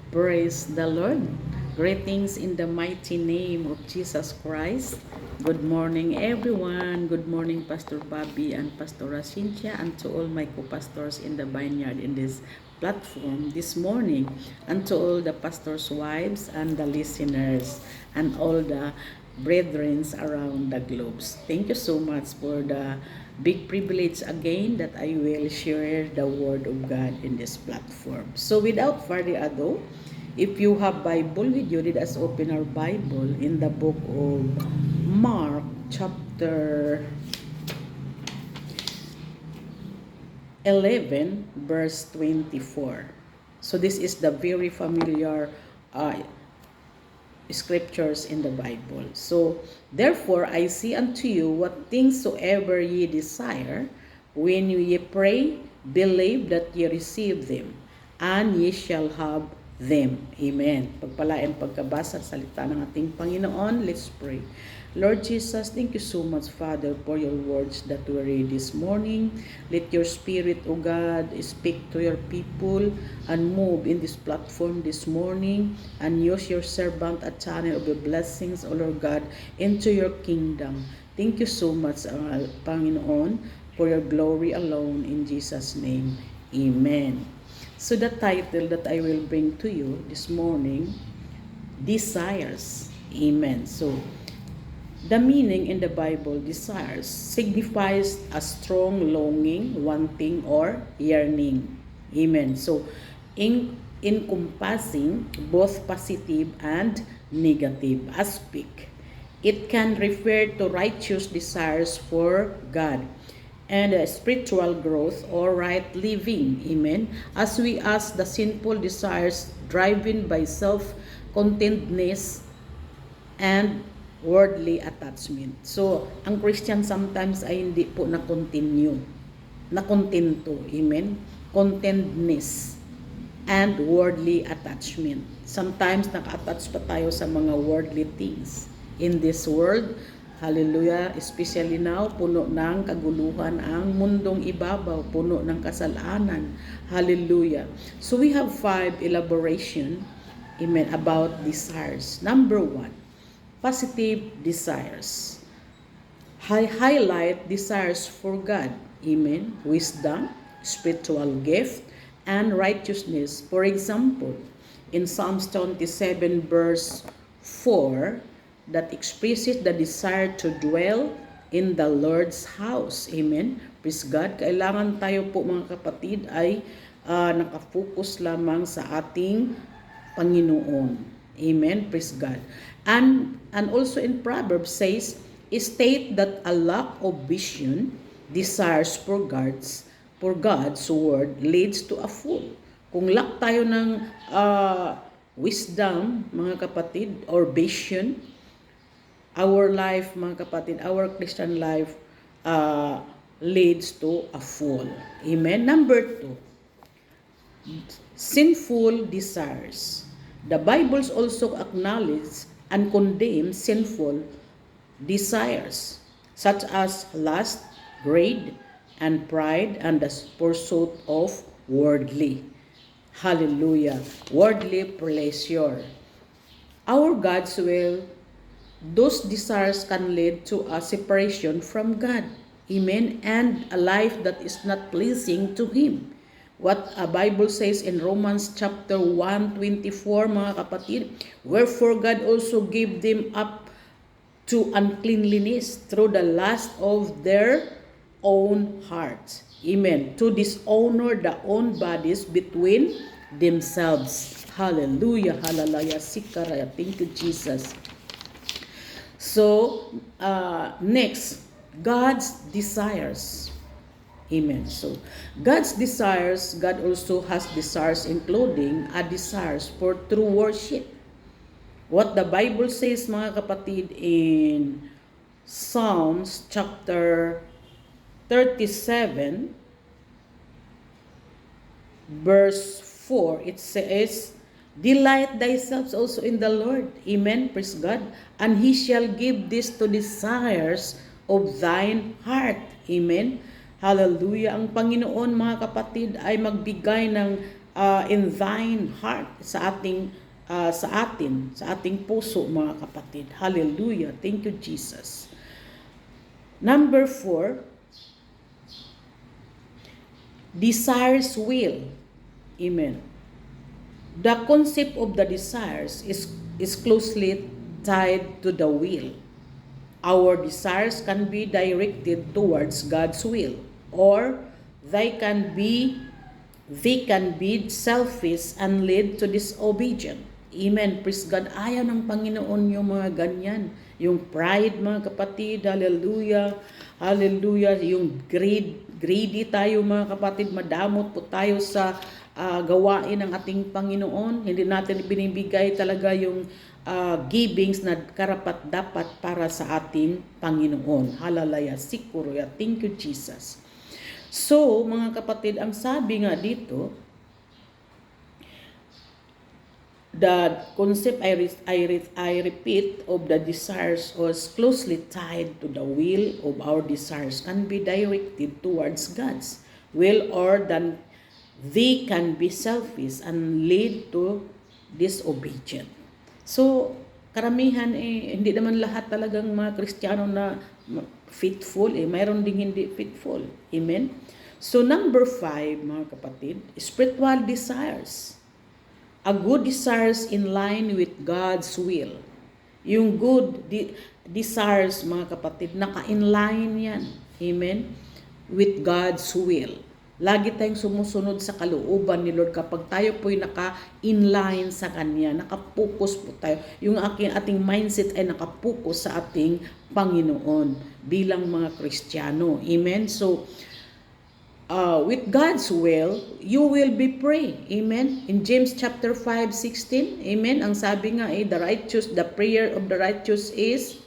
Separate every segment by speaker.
Speaker 1: Praise the Lord. Greetings in the mighty name of Jesus Christ. Good morning, everyone. Good morning, Pastor Bobby and Pastor Cynthia, and to all my co-pastors in the vineyard in this platform this morning, and to all the pastors' wives and the listeners, and all the brethren around the globes. Thank you so much for the big privilege again that I will share the Word of God in this platform. So without further ado, if you have Bible with you, let us open our Bible in the book of Mark chapter 11 verse 24. So this is the very familiar scriptures in the Bible. So, therefore, I say unto you, what things soever ye desire, when ye pray, believe that ye receive them, and ye shall have them. Amen. Pagpalain pagkabasa sa salita ng ating Panginoon, let's pray. Lord Jesus, thank you so much, Father, for your words that we read this morning. Let your Spirit, O God, speak to your people and move in this platform this morning, and use your servant a channel of your blessings, O Lord God, into your kingdom. Thank you so much, Panginoon, for your glory alone, in Jesus' name. Amen. So the title that I will bring to you this morning, Desires. Amen. So, the meaning in the Bible, desires, signifies a strong longing, wanting, or yearning. Amen. So, encompassing both positive and negative aspect. It can refer to righteous desires for God and spiritual growth or right living. Amen. As we ask the sinful desires driven by self-contentedness and worldly attachment. So, ang Christian sometimes ay hindi po na-continue, na-contento. Amen? Contentedness and worldly attachment. Sometimes naka-attach pa tayo sa mga worldly things in this world. Hallelujah. Especially now, puno ng kaguluhan ang mundong ibabaw, puno ng kasalanan. Hallelujah. So we have 5 elaboration, amen, about desires. Number 1, positive desires. Highlight desires for God. Amen. Wisdom, spiritual gift, and righteousness. For example, in Psalms 27 verse 4, that expresses the desire to dwell in the Lord's house. Amen. Praise God. Kailangan tayo po mga kapatid ay nakafocus lamang sa ating Panginoon. Amen. Praise God. And also in Proverbs says, state that a lack of vision, desires for God's word leads to a fool. Kung lack tayo ng wisdom, mga kapatid, or vision, our life, mga kapatid, our Christian life leads to a fool. Amen. Number 2, sinful desires. The Bible also acknowledges and condemns sinful desires such as lust, greed, and pride, and the pursuit of worldly. Hallelujah. Worldly pleasure. Our God's will, those desires can lead to a separation from God. Amen. And a life that is not pleasing to Him. What a Bible says in Romans chapter 1:24, mga kapatid, wherefore God also gave them up to uncleanliness through the lust of their own hearts. Amen. To dishonor their own bodies between themselves. Hallelujah. Hallelujah. Sikaraya. Thank you, Jesus. So, next, God's desires. Amen. So, God's desires, God also has desires, including a desires for true worship. What the Bible says, mga kapatid, in Psalms chapter 37, verse 4, it says, delight thyself also in the Lord. Amen. Praise God. And He shall give this to desires of thine heart. Amen. Hallelujah. Ang Panginoon, mga kapatid, ay magbigay ng in thine heart, sa ating sa ating puso, mga kapatid. Hallelujah. Thank you, Jesus. Number 4, desires will. Amen. The concept of the desires is closely tied to the will. Our desires can be directed towards God's will, or they can be selfish and lead to disobedience. Amen. Praise God. Ayaw ng Panginoon yung mga ganyan. Yung pride, mga kapatid. Hallelujah. Hallelujah. Yung greedy tayo, mga kapatid. Madamot po tayo sa gawain ng ating Panginoon. Hindi natin binibigay talaga yung givings na karapat-dapat para sa ating Panginoon. Hallelujah. Sikuruya. Thank you, Jesus. So, mga kapatid, ang sabi nga dito, the concept I repeat of the desires was closely tied to the will of our desires can be directed towards God's will, or than they can be selfish and lead to disobedience. So, karamihan hindi naman lahat talagang mga Kristiyano na faithful, mayroon ding hindi faithful. Amen? So, number 5, mga kapatid, spiritual desires. A good desires in line with God's will. Yung good desires, mga kapatid, naka-inline yan. Amen? With God's will. Lagi tayong sumusunod sa kalooban ni Lord kapag tayo po'y naka-inline sa Kanya, nakapokus po tayo. Yung ating mindset ay nakapokus sa ating Panginoon bilang mga Kristiyano. Amen? So, with God's will, you will be free. Amen? In James chapter 5:16, amen? Ang sabi nga the prayer of the righteous is,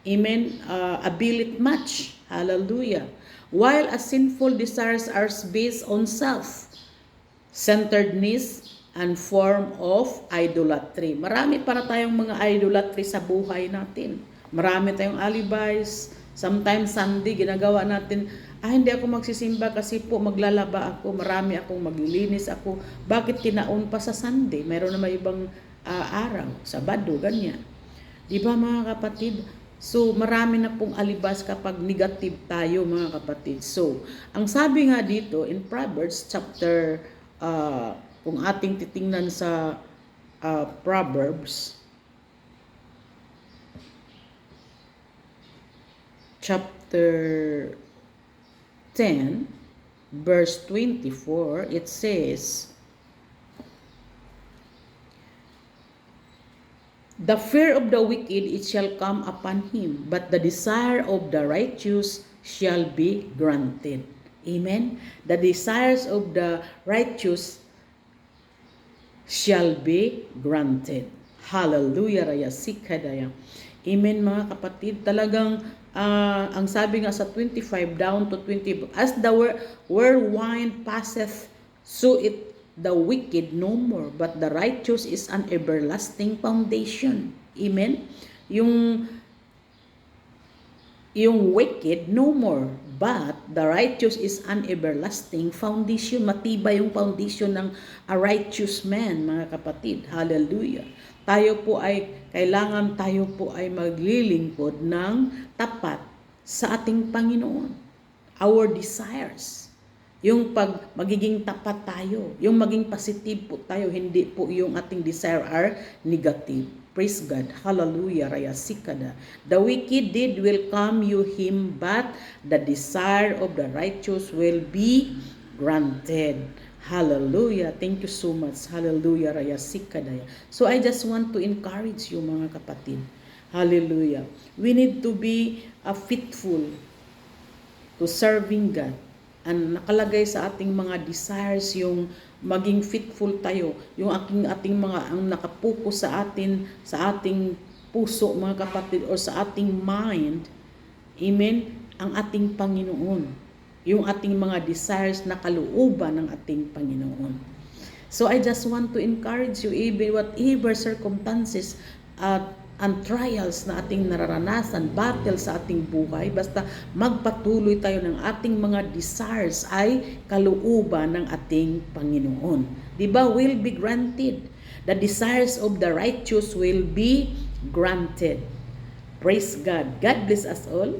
Speaker 1: amen, availeth much. Hallelujah. While a sinful desires are based on self-centeredness and form of idolatry. Marami para tayong mga idolatry sa buhay natin. Marami tayong alibis. Sometimes Sunday, ginagawa natin, hindi ako magsisimba kasi po maglalaba ako, marami akong maglilinis ako. Bakit tinaon pa sa Sunday? Mayroon na may ibang araw, Sabado, ganyan. Di ba, mga kapatid? So, marami na pong alibas kapag negative tayo, mga kapatid. So, ang sabi nga dito in Proverbs chapter, kung ating titingnan sa Proverbs chapter 10, verse 24, it says, the fear of the wicked, it shall come upon him, but the desire of the righteous shall be granted. Amen? The desires of the righteous shall be granted. Hallelujah, Raya Sikadaya. Amen, mga kapatid. Talagang, ang sabi nga sa 25 down to 20, as the whirlwind passeth, so it the wicked no more, but the righteous is an everlasting foundation. Amen? Yung wicked no more, but the righteous is an everlasting foundation. Matibay yung foundation ng a righteous man, mga kapatid. Hallelujah. Kailangan tayo po ay maglilingkod ng tapat sa ating Panginoon. Our desires. Yung magiging tapat tayo, yung maging positive po tayo, hindi po yung ating desire are negative. Praise God. Hallelujah. Raya Sikada. The wicked deed will come you him, but the desire of the righteous will be granted. Hallelujah. Thank you so much. Hallelujah. Raya Sikada. So I just want to encourage you, mga kapatid. Hallelujah. We need to be faithful to serving God. And nakalagay sa ating mga desires yung maging faithful tayo, yung ating mga ang nakapokus sa ating puso, mga kapatid, or sa ating mind. Amen? Ang ating Panginoon. Yung ating mga desires na kalooban ng ating Panginoon. So I just want to encourage you, even whatever circumstances ang trials na ating nararanasan, battle sa ating buhay, basta magpatuloy tayo ng ating mga desires ay kalooban ng ating Panginoon. Diba? Will be granted. The desires of the righteous will be granted. Praise God. God bless us all.